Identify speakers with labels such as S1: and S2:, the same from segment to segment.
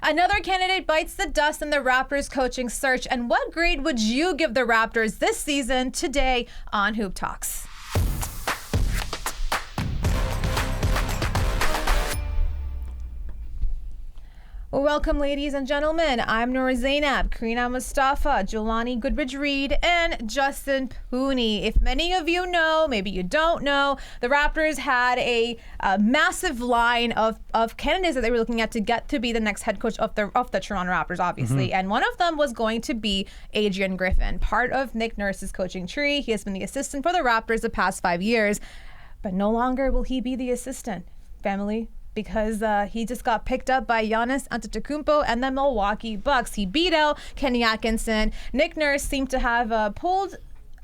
S1: Another candidate bites the dust in the Raptors coaching search. And what grade would you give the Raptors this season? Today on Hoop Talks. Welcome, ladies and gentlemen. I'm Noor Zainab, Crina Mustafa, Jelani Goodridge-Reid, and Justin Pooni. If many of you know, maybe you don't know, the Raptors had a massive line of candidates that they were looking at to get to be the next head coach of the Toronto Raptors, obviously. And one of them was going to be Adrian Griffin, part of Nick Nurse's coaching tree. He has been the assistant for the Raptors the past 5 years, but no longer will he be the assistant. Family, because he just got picked up by Giannis Antetokounmpo and the Milwaukee Bucks. He beat out Kenny Atkinson. Nick Nurse seemed to have pulled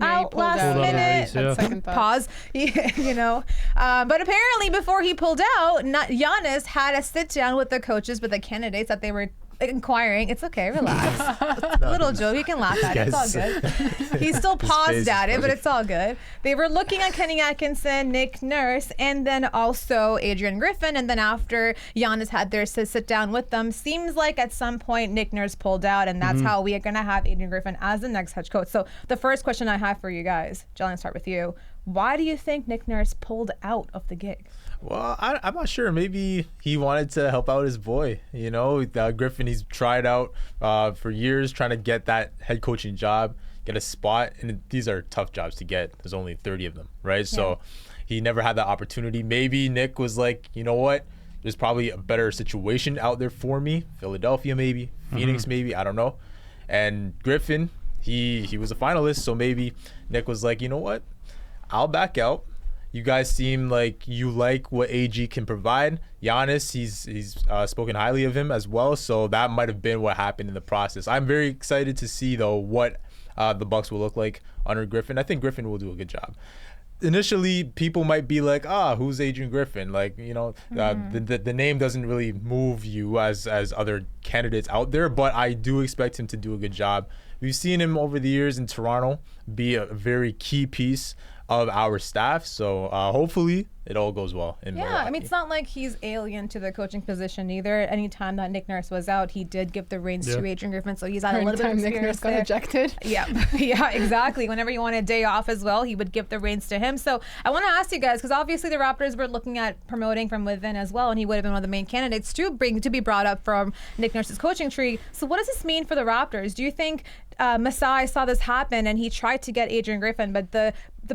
S1: out last minute. Pause. But apparently before he pulled out, Giannis had a sit down with the coaches, with the candidates that they were inquiring. It's okay, relax. A little joke, you can laugh at it. It's all good. He still paused at it, but it's all good. They were looking at Kenny Atkinson, Nick Nurse, and then also Adrian Griffin. And then after Giannis had their sit down with them, seems like at some point Nick Nurse pulled out, and that's how we are going to have Adrian Griffin as the next head coach. So the first question I have for you guys, Jelani, start with you. Why do you think Nick Nurse pulled out of the gig?
S2: Well, I'm not sure. Maybe he wanted to help out his boy. Griffin, he's tried out for years trying to get that head coaching job, get a spot. And these are tough jobs to get. There's only 30 of them, right? Yeah. So he never had that opportunity. Maybe Nick was like, you know what? There's probably a better situation out there for me. Philadelphia, maybe. Phoenix, maybe. I don't know. And Griffin, he was a finalist. So maybe Nick was like, you know what? I'll back out. You guys seem like you like what AG can provide. Giannis, he's spoken highly of him as well, so that might have been what happened in the process. I'm very excited to see, though, what the Bucks will look like under Griffin. I think Griffin will do a good job. Initially, people might be like, who's Adrian Griffin? Like, the name doesn't really move you as other candidates out there, but I do expect him to do a good job. We've seen him over the years in Toronto be a very key piece of our staff, so hopefully it all goes well in Milwaukee.
S1: I mean, it's not like he's alien to the coaching position either. Anytime that Nick Nurse was out, he did give the reins to Adrian Griffin, so he's had a little bit of experience.
S3: Nick Nurse got ejected.
S1: Yeah, exactly. Whenever you want a day off as well, he would give the reins to him. So I want to ask you guys, because obviously the Raptors were looking at promoting from within as well, and he would have been one of the main candidates to be brought up from Nick Nurse's coaching tree. So what does this mean for the Raptors? Do you think Masai saw this happen and he tried to get Adrian Griffin, but the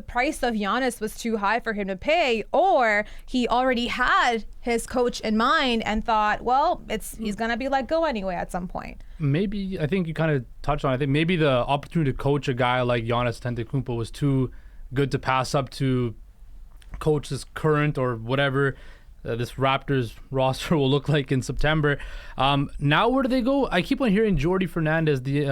S1: price of Giannis was too high for him to pay, or he already had his coach in mind and thought, well, he's going to be let go anyway at some point?
S4: Maybe, I think you kind of touched on it. I think maybe the opportunity to coach a guy like Giannis Antetokounmpo was too good to pass up to coach this current or whatever this Raptors roster will look like in September. Now where do they go? I keep on hearing Jordi Fernandez, the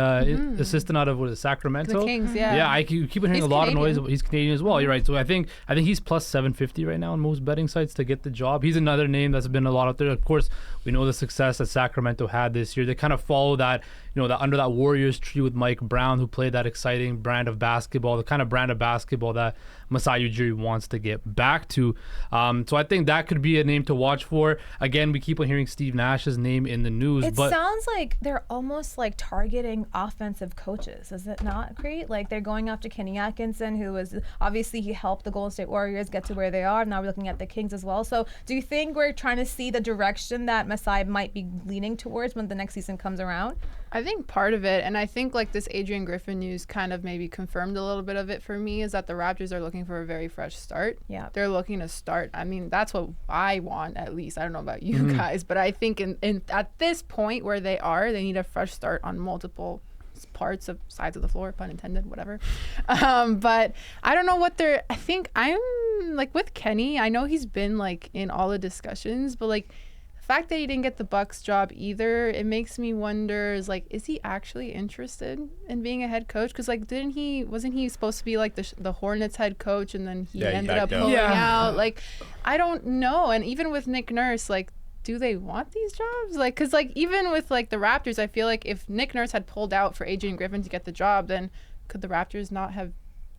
S4: assistant out of Sacramento.
S3: The Kings, yeah.
S4: Yeah, I keep on hearing a lot
S3: Canadian.
S4: of noise. He's Canadian as well. You're right. So I think he's plus 750 right now on most betting sites to get the job. He's another name that's been a lot out there. Of course, we know the success that Sacramento had this year. They kind of follow that, that under that Warriors tree with Mike Brown, who played that exciting brand of basketball, the kind of brand of basketball that Masai Ujiri wants to get back to. So I think that could be a name to watch for. Again, we keep on hearing Steve Nash's name in the news.
S1: It sounds like they're almost like targeting offensive coaches, is it not, Crete? Like they're going after Kenny Atkinson, who was obviously he helped the Golden State Warriors get to where they are. Now we're looking at the Kings as well. So do you think we're trying to see the direction that Masai might be leaning towards when the next season comes around?
S3: I think part of it, and I think like this Adrian Griffin news kind of maybe confirmed a little bit of it for me, is that the Raptors are looking for a very fresh start.
S1: Yeah.
S3: They're looking to start. I mean, that's what I want, at least. I don't know about you guys, but I think in at this point where they need a fresh start on multiple parts of sides of the floor, pun intended, whatever. But I don't know what I think I'm like with Kenny. I know he's been like in all the discussions, but like the fact that he didn't get the Bucks job either, it makes me wonder, is he actually interested in being a head coach? Because like wasn't he supposed to be like the Hornets head coach, and then he ended up pulling out? Like, I don't know. And even with Nick Nurse, like, do they want these jobs? Like, because like even with like the Raptors, I feel like if Nick Nurse had pulled out for Adrian Griffin to get the job, then could the Raptors not have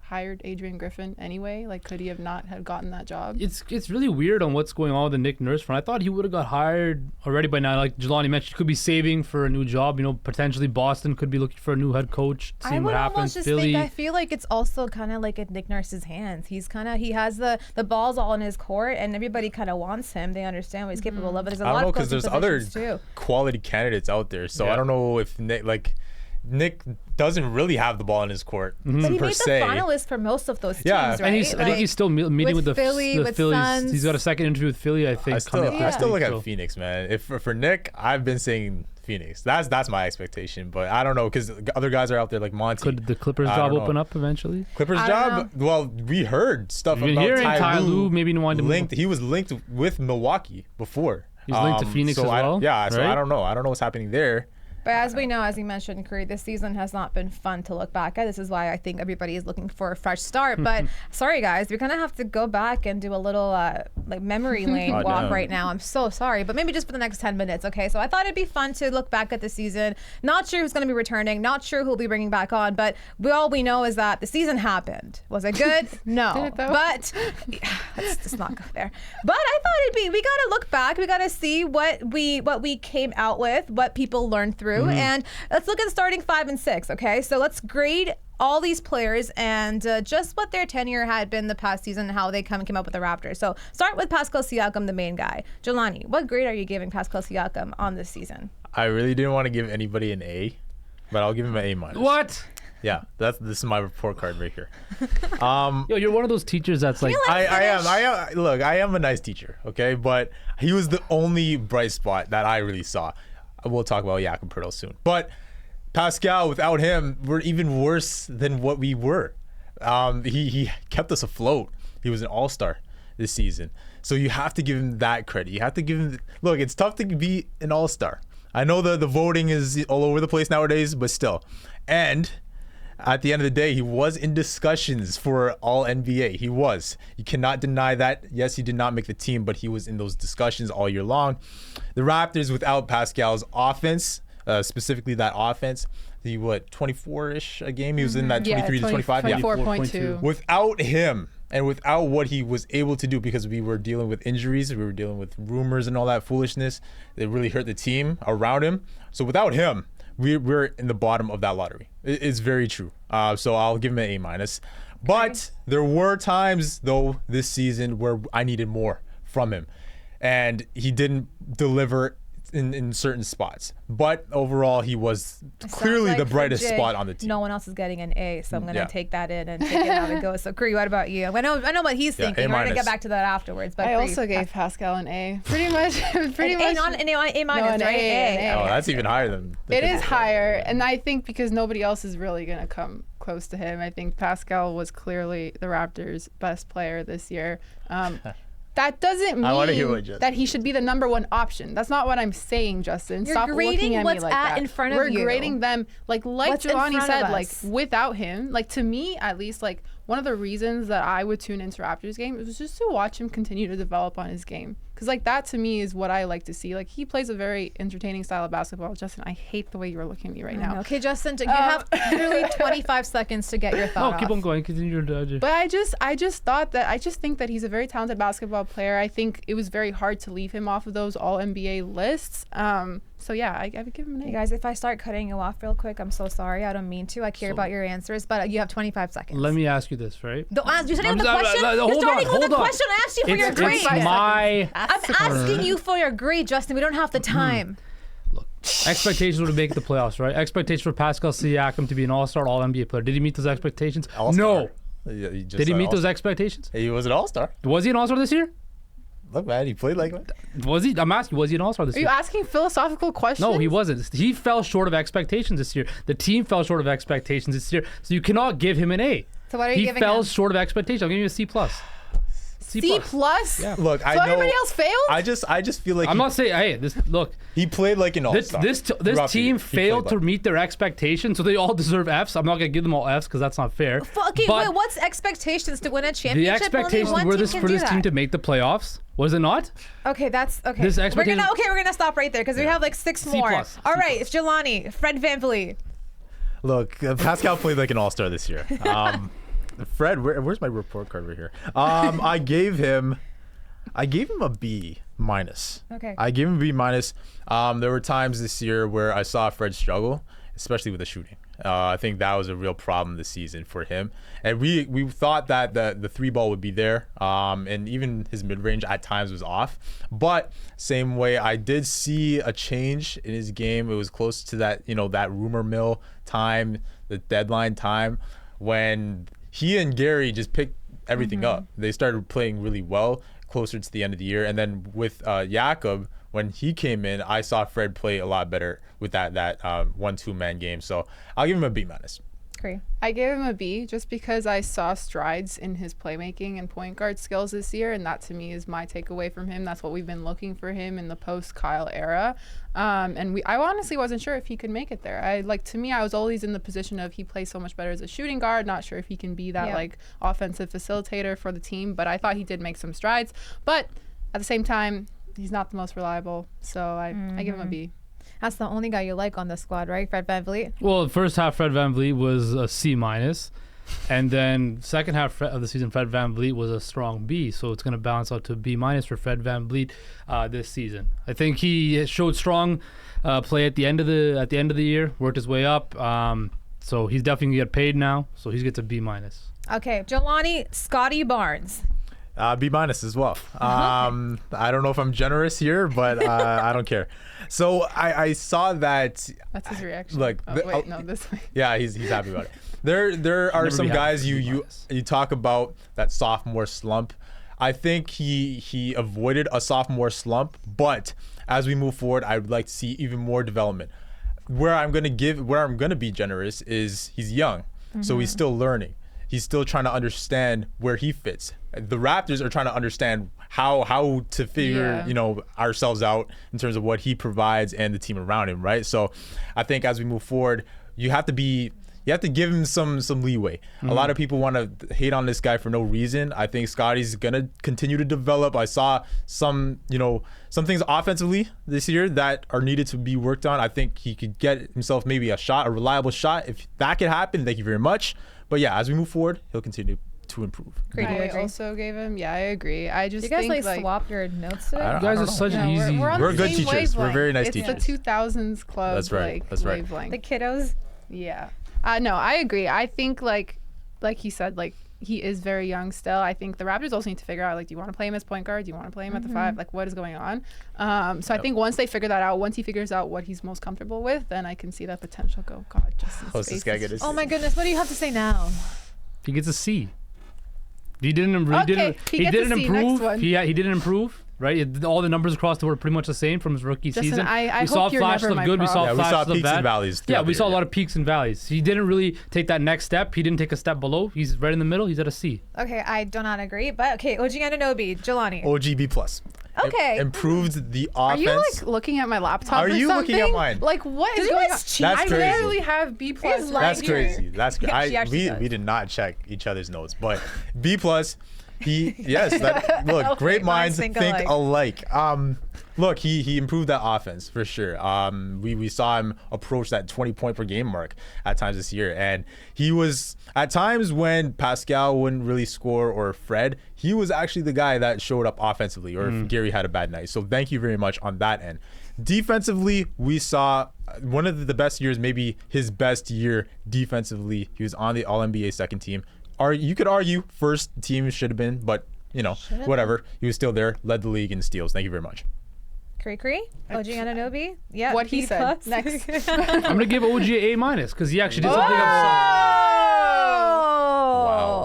S3: hired Adrian Griffin anyway? Like, could he have not have gotten that job?
S4: It's really weird on what's going on with the Nick Nurse front. I thought he would have got hired already by now. Like Jelani mentioned, he could be saving for a new job. Potentially Boston could be looking for a new head coach. Seeing what happens.
S1: Just
S4: Philly.
S1: think, I feel like it's also kind of like in Nick Nurse's hands. He has the balls all in his court, and everybody kind of wants him. They understand what he's capable of. But there's a
S2: I
S1: lot
S2: don't know
S1: of
S2: because there's other
S1: too.
S2: quality candidates out there. So
S4: Yeah.
S2: I don't know if Nick doesn't really have the ball in his court
S1: But he
S2: per
S1: made
S2: se.
S1: the finalist for most of those teams,
S2: Yeah.
S1: right?
S4: And I think he's still meeting with the
S1: Philly, with
S4: Phillies.
S1: Suns.
S4: He's got a second interview with Philly, I think.
S2: I still look
S4: week,
S2: at Phoenix, man. If for Nick, I've been saying Phoenix. That's my expectation, but I don't know because other guys are out there like Monty.
S4: Could the Clippers
S2: I
S4: job
S2: don't know.
S4: open up eventually?
S2: Clippers
S1: I don't
S2: job? Well, we heard stuff
S4: We've been
S2: about
S4: hearing Ty Lue maybe wanted to move.
S2: linked. He was linked with Milwaukee before.
S4: He's linked to Phoenix
S2: so
S4: as well,
S2: So
S4: right?
S2: I don't know. I don't know what's happening there.
S1: But as we know, as you mentioned, Curry, this season has not been fun to look back at. This is why I think everybody is looking for a fresh start. But sorry, guys, we're gonna have to go back and do a little like memory lane
S2: Oh,
S1: walk
S2: no.
S1: right now. I'm so sorry, but maybe just for the next 10 minutes, okay? So I thought it'd be fun to look back at the season. Not sure who's gonna be returning. Not sure who'll be bringing back on. But all we know is that the season happened. Was it good? No.
S3: Did it though?
S1: But let's just not go there. But I thought we gotta look back. We gotta see what we came out with, what people learned through, and let's look at the starting 5 and 6. Okay, so let's grade all these players and just what their tenure had been the past season and how they came up with the Raptors. So start with Pascal Siakam, the main guy. Jelani, what grade are you giving Pascal Siakam on this season?
S2: I really didn't want to give anybody an A, but I'll give him an A minus.
S4: What?
S2: Yeah, this is my report card right here.
S4: Yo, you're one of those teachers that's like,
S2: I am. Look, I am a nice teacher, okay? But he was the only bright spot that I really saw. We'll talk about Jakob Poeltl soon. But Pascal, without him, we're even worse than what we were. He kept us afloat. He was an all-star this season. So you have to give him that credit. You have to give him... Look, it's tough to be an all-star. I know the voting is all over the place nowadays, but still. And... at the end of the day, he was in discussions for All-NBA. He was. You cannot deny that. Yes, he did not make the team, but he was in those discussions all year long. The Raptors, without Pascal's offense, specifically that offense, 24-ish a game. He was in that 23 to 25. Yeah.
S3: 24.2.
S2: Without him and without what he was able to do, because we were dealing with injuries, we were dealing with rumors and all that foolishness, that really hurt the team around him. So without him, we're in the bottom of that lottery. It's very true. So I'll give him an A minus. But there were times though this season where I needed more from him, and he didn't deliver in certain spots. But overall, he was clearly
S1: Sounds
S2: the
S1: like
S2: brightest
S1: for Jig,
S2: spot on the team.
S1: No one else is getting an A, so I'm going to
S2: Yeah.
S1: take that in and take it how it goes. So, Curry, what about you? I know what he's
S2: Yeah,
S1: thinking.
S2: A
S1: We're going to get
S2: minus.
S1: back to that afterwards. But
S3: I
S1: Curry,
S3: also gave Pascal an A. Pretty much.
S1: an A minus,
S3: an
S1: right?
S3: A, an A.
S2: Oh, that's even higher than.
S3: It is higher, and I think because nobody else is really going to come close to him. I think Pascal was clearly the Raptors' best player this year. That doesn't
S2: I wanna hear what
S3: mean
S2: Justin
S3: that he should be the number one option. That's not what I'm saying, Justin.
S1: You're
S3: Stop
S1: grading
S3: looking at
S1: what's
S3: me like
S1: at
S3: that.
S1: in front of
S3: We're
S1: you.
S3: grading them like
S1: What's in
S3: Jelani
S1: front
S3: said,
S1: of
S3: like
S1: us.
S3: without him, like to me at least, like one of the reasons that I would tune into Raptors game was just to watch him continue to develop on his game. Because like that to me is what I like to see. Like he plays a very entertaining style of basketball. Justin, I hate the way you're looking at me right now.
S1: Okay, Justin, you have literally 25 seconds to get your thought
S4: no, keep
S1: off.
S4: on going. Continue to
S3: But I just think that he's a very talented basketball player. I think it was very hard to leave him off of those All NBA lists. So yeah, I would give him an A.
S1: Hey guys, if I start cutting you off real quick, I'm so sorry. I don't mean to. I care about your answers, but you have 25 seconds.
S4: Let me ask you this, right?
S1: You're starting with the
S4: I'm-
S1: question? You're
S4: hold
S1: starting
S4: on,
S1: with the
S4: hold on.
S1: question. I asked you for your
S4: It's
S1: grade.
S4: my
S1: I'm asking you for your grade, Justin. We don't have the time.
S4: expectations were to make the playoffs, right? Expectations for Pascal Siakam to be an all-star, all-NBA player. Did he meet those expectations?
S2: All-star.
S4: No.
S2: Yeah, just
S4: Did he
S2: said
S4: meet those
S2: all-star.
S4: expectations?
S2: He was an all-star.
S4: Was he an all-star this year?
S2: Look, man, he played like that.
S4: Was he? I'm asking, was he an all-star this
S3: Are you
S4: year?
S3: asking philosophical questions?
S4: No, he wasn't. He fell short of expectations this year. The team fell short of expectations this year. So you cannot give him an A.
S1: So what are you
S4: He
S1: giving
S4: fell
S1: him?
S4: short of expectations. I'm giving you a C+.
S3: C plus.
S4: Yeah.
S2: Look,
S3: So
S2: I know.
S3: everybody else failed.
S2: I just feel like
S4: I'm not saying, hey, look,
S2: he played like an all-star.
S4: this
S2: throughout the
S4: team
S2: year. He
S4: failed
S2: played
S4: to
S2: like-
S4: meet their expectations, so they all deserve Fs. I'm not going to give them all Fs because that's not fair.
S1: Okay,
S4: But
S1: wait, what's expectations to win a
S4: the
S1: championship?
S4: expectations
S1: Only one
S4: were
S1: team
S4: this
S1: can
S4: for
S1: do
S4: this
S1: that.
S4: team to make the playoffs, was it not?
S1: Okay, that's okay.
S4: This expectation-
S1: We're gonna stop right there because we have like 6
S4: C+,
S1: more.
S4: C+.
S1: All right, it's Jelani, Fred VanVleet.
S2: Look, Pascal played like an all-star this year. Fred, where's my report card right here? I gave him a B minus.
S1: Okay.
S2: I gave him a B minus. There were times this year where I saw Fred struggle, especially with the shooting. I think that was a real problem this season for him. And we thought that the three ball would be there. And even his mid range at times was off. But same way, I did see a change in his game. It was close to that, that rumor mill time, the deadline time, when he and Gary just picked everything up. They started playing really well closer to the end of the year. And then with Jakob, when he came in, I saw Fred play a lot better with that 1-2 man game. So I'll give him a B minus.
S1: Great.
S3: I gave him a B just because I saw strides in his playmaking and point guard skills this year, and that to me is my takeaway from him. That's what we've been looking for him in the post-Kyle era. And I honestly wasn't sure if he could make it there. To me, I was always in the position of he plays so much better as a shooting guard, not sure if he can be that offensive facilitator for the team, but I thought he did make some strides. But at the same time, he's not the most reliable, so I give him a B.
S1: That's the only guy you like on the squad, right? Fred VanVleet?
S4: Well, the first half, Fred VanVleet was a C minus. And then second half of the season, Fred VanVleet was a strong B. So it's going to balance out to a B minus for Fred VanVleet this season. I think he showed strong play at the end of the year, worked his way up. So he's definitely going to get paid now. So he gets a B minus.
S1: Okay, Jelani, Scotty Barnes.
S2: B minus as well. I don't know if I'm generous here, but I don't care. So I saw that.
S3: That's his reaction.
S2: Look,
S3: this way.
S2: Yeah, he's happy about it. There are some guys you talk about that sophomore slump. I think he avoided a sophomore slump, but as we move forward, I would like to see even more development. Where I'm gonna be generous is he's young, so he's still learning. He's still trying to understand where he fits. The Raptors are trying to understand how to figure ourselves out in terms of what he provides and the team around him, right? So I think as we move forward, you have to give him some leeway. A lot of people want to hate on this guy for no reason. I think Scotty's gonna continue to develop. I saw some things offensively this year that are needed to be worked on. I think he could get himself maybe a reliable shot. If that could happen, thank you very much. But yeah, as we move forward, he'll continue to improve.
S1: Great.
S3: I also gave him. Yeah, I agree. I just
S1: you guys
S3: think
S1: swap your notes today?
S4: You guys are such easy.
S2: We're good teachers. We're very nice teachers.
S3: It's the 2000s club.
S2: That's right.
S3: Wavelength.
S1: The kiddos.
S3: Yeah. No, I agree. I think like he said, he is very young still. I think the Raptors also need to figure out, do you want to play him as point guard? Do you want to play him at the 5? What is going on? So I think once they figure that out, once he figures out what he's most comfortable with, then I can see that potential go. God,
S2: What's this guy gonna say?
S1: Oh my goodness, what do you have to say now?
S4: He gets a C. He didn't improve.
S3: Okay, he didn't improve.
S4: Next one. He didn't improve. Right, all the numbers across the board are pretty much the same from his rookie season.
S3: We saw
S4: flashes of good. We saw flashes of
S2: peaks
S4: bad.
S2: And valleys.
S4: Yeah, we saw a lot of peaks and valleys. He didn't really take that next step. He didn't take a step below. He's right in the middle. He's at a C.
S1: Okay, I do not agree. But okay, OG Anunoby, Jelani.
S2: OG B plus.
S1: Okay.
S2: Improved the offense.
S3: Are you looking at my laptop?
S2: Are you looking at mine?
S3: What is going on?
S2: That's
S3: I
S2: crazy.
S3: literally have B plus.
S2: That's crazy. That's crazy. We
S1: does.
S2: did not check each other's notes, but B plus. Great minds think alike. Look, he improved that offense for sure. We saw him approach that 20-point per game mark at times this year, and he was at times when Pascal wouldn't really score or Fred, he was actually the guy that showed up offensively, or if Gary had a bad night. So thank you very much on that end. Defensively, we saw one of the best years, maybe his best year defensively. He was on the All-NBA second team. You could argue first team should have been, but whatever. He was still there, led the league in steals. Thank you very much.
S1: Cree, OG Anunoby. Yeah,
S3: what he said.
S1: Plus.
S3: Next.
S4: I'm gonna give OG an A minus because he actually did something.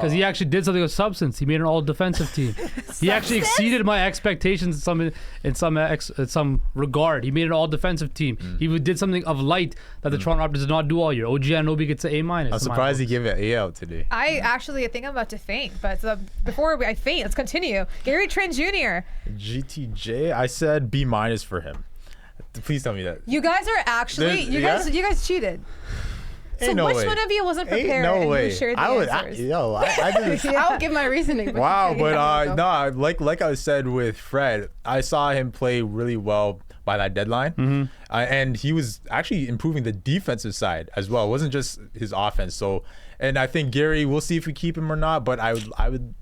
S4: Because he actually did something of substance. He made an all-defensive team. He actually exceeded my expectations in some regard. He made an all-defensive team. He did something of light that the Toronto Raptors did not do all year. OG Anunoby gets an A minus.
S2: I'm surprised he gave it an A out today.
S1: I actually think I'm about to faint, but before I faint, let's continue. Gary Trent Jr.
S2: GTJ, I said B minus for him. Please tell me that.
S1: You guys are actually you guys cheated. So
S2: no
S1: which
S2: way.
S1: one of you wasn't prepared
S2: no way.
S1: and who shared the answers?
S2: I did.
S3: I'll give my reasoning.
S2: Wow, but like I said with Fred, I saw him play really well by that deadline. And he was actually improving the defensive side as well. It wasn't just his offense. So, and I think Gary, we'll see if we keep him or not, but I would,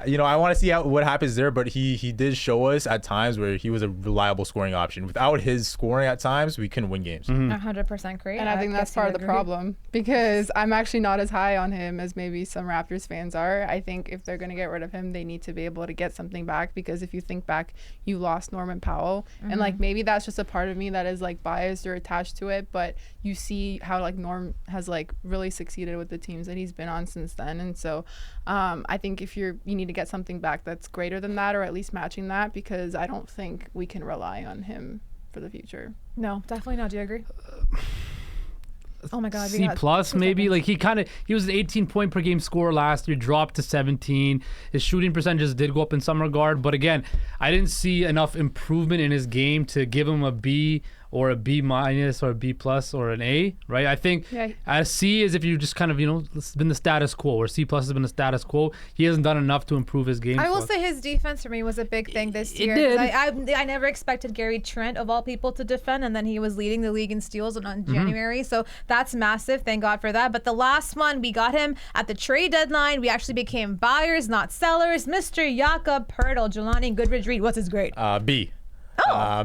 S2: you know, I want to see what happens there, but he did show us at times where he was a reliable scoring option. Without his scoring at times, we couldn't win games.
S1: 100% great.
S3: And I think that's part of the problem, because I'm actually not as high on him as maybe some Raptors fans are. I think if they're going to get rid of him, they need to be able to get something back, because if you think back, you lost Norman Powell. And like maybe that's just a part of me that is like biased or attached to it, but you see how like Norm has like really succeeded with the teams that he's been on since then. And so I think if you need to get something back that's greater than that, or at least matching that, because I don't think we can rely on him for the future.
S1: No, definitely not. Do you agree? Oh my God.
S4: C plus maybe. Like he was an 18 point per game scorer last year, dropped to 17. His shooting percentages did go up in some regard, but again, I didn't see enough improvement in his game to give him a B or a B minus or a B plus or an A, right? I think a C is if you just kind of, you know, it's been the status quo, or C plus has been the status quo. He hasn't done enough to improve his game.
S1: I will say his defense for me was a big thing this year.
S4: It did.
S1: I never expected Gary Trent, of all people, to defend, and then he was leading the league in steals in January. So that's massive. Thank God for that. But the last one, we got him at the trade deadline. We actually became buyers, not sellers. Mr. Jakob Poeltl, Jelani Goodridge-Reid. What's his grade?
S2: B.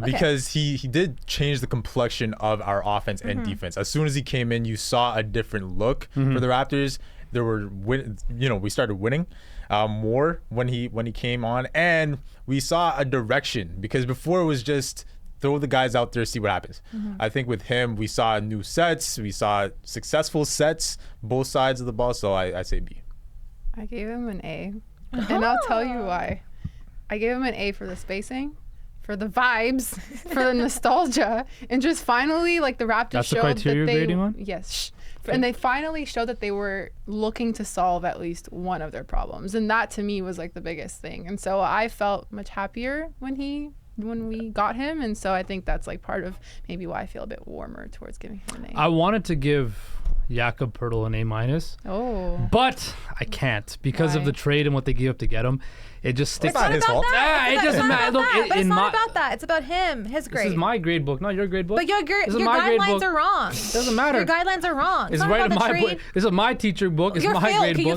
S2: Because he did change the complexion of our offense and defense. As soon as he came in, you saw a different look for the Raptors. There were we started winning more when he came on, and we saw a direction, because before it was just throw the guys out there, see what happens. I think with him, we saw new sets, we saw successful sets, both sides of the ball. So I say B.
S3: I gave him an A, and I'll tell you why. I gave him an A for the spacing, for the vibes, for the nostalgia, and just finally, like, the Raptors
S4: That's the
S3: showed
S4: criteria
S3: that
S4: you're grading on?
S3: Yes, and they finally showed that they were looking to solve at least one of their problems, and that to me was like the biggest thing. And so I felt much happier when we got him, and so I think that's like part of maybe why I feel a bit warmer towards giving him an A.
S4: I wanted to give Jakob Poeltl an A minus, but I can't because of the trade and what they gave up to get him. It just sticks.
S2: It's not his fault.
S4: It doesn't matter. Look,
S1: But it's not about that. It's about him, his grade.
S4: This is my grade book, not your grade book.
S1: But your guidelines are wrong.
S4: Doesn't matter.
S1: Your guidelines are wrong.
S4: It's right in my book. This is my teacher book. It's my grade book.
S1: You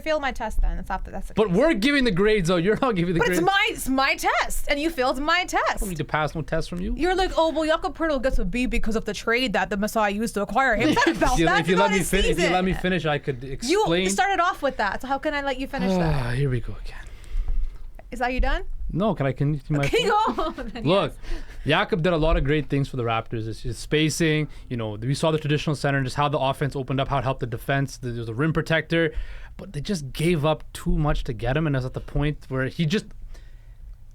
S1: failed my test then. That's the
S4: But
S1: case.
S4: we're giving the grades though. You're not giving the grades.
S1: It's my test, and you failed my test.
S4: I don't need to pass no test from you.
S1: You're like, oh well, Jakob Poeltl gets a B because of the trade that the Messiah used to acquire him. It's not about that.
S4: If you let me finish, I could explain.
S1: You started off with that, so how can I let you finish that?
S4: Here we go again.
S1: Is that you done?
S4: No, can I continue my
S1: Okay, go.
S4: Look, Jakob did a lot of great things for the Raptors. It's just spacing. You know, we saw the traditional center and just how the offense opened up, how it helped the defense. There was a rim protector, but they just gave up too much to get him. And it's at the point where he just,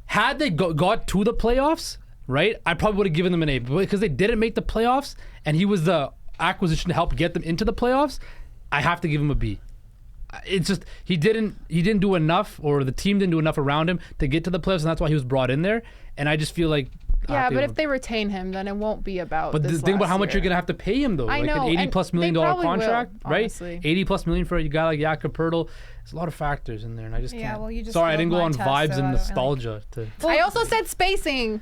S4: had they got to the playoffs, right, I probably would have given them an A. But because they didn't make the playoffs and he was the acquisition to help get them into the playoffs, I have to give him a B. It's just he didn't do enough, or the team didn't do enough around him to get to the playoffs, and that's why he was brought in there. And I just feel like
S3: but if they retain him, then it won't be about.
S4: But think about how much you're gonna have to pay him though.
S3: I know,
S4: like an $80+ million contract,
S3: will,
S4: right?
S3: honestly.
S4: $80+ million for a guy like Jakob Poeltl. There's a lot of factors in there, and I just can't.
S1: Well, you just
S4: sorry, I didn't go on
S1: failed my
S4: vibes
S1: test, so
S4: and
S1: I don't
S4: nostalgia.
S3: I also said spacing.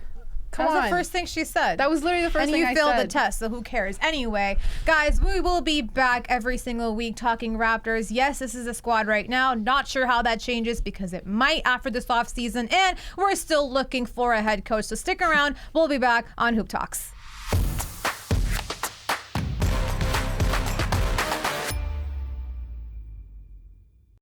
S1: That was the first thing she said.
S3: That was literally the first thing I said.
S1: And you failed the test, so who cares? Anyway, guys, we will be back every single week talking Raptors. Yes, this is a squad right now. Not sure how that changes because it might after this offseason, and we're still looking for a head coach. So stick around. We'll be back on Hoop Talks.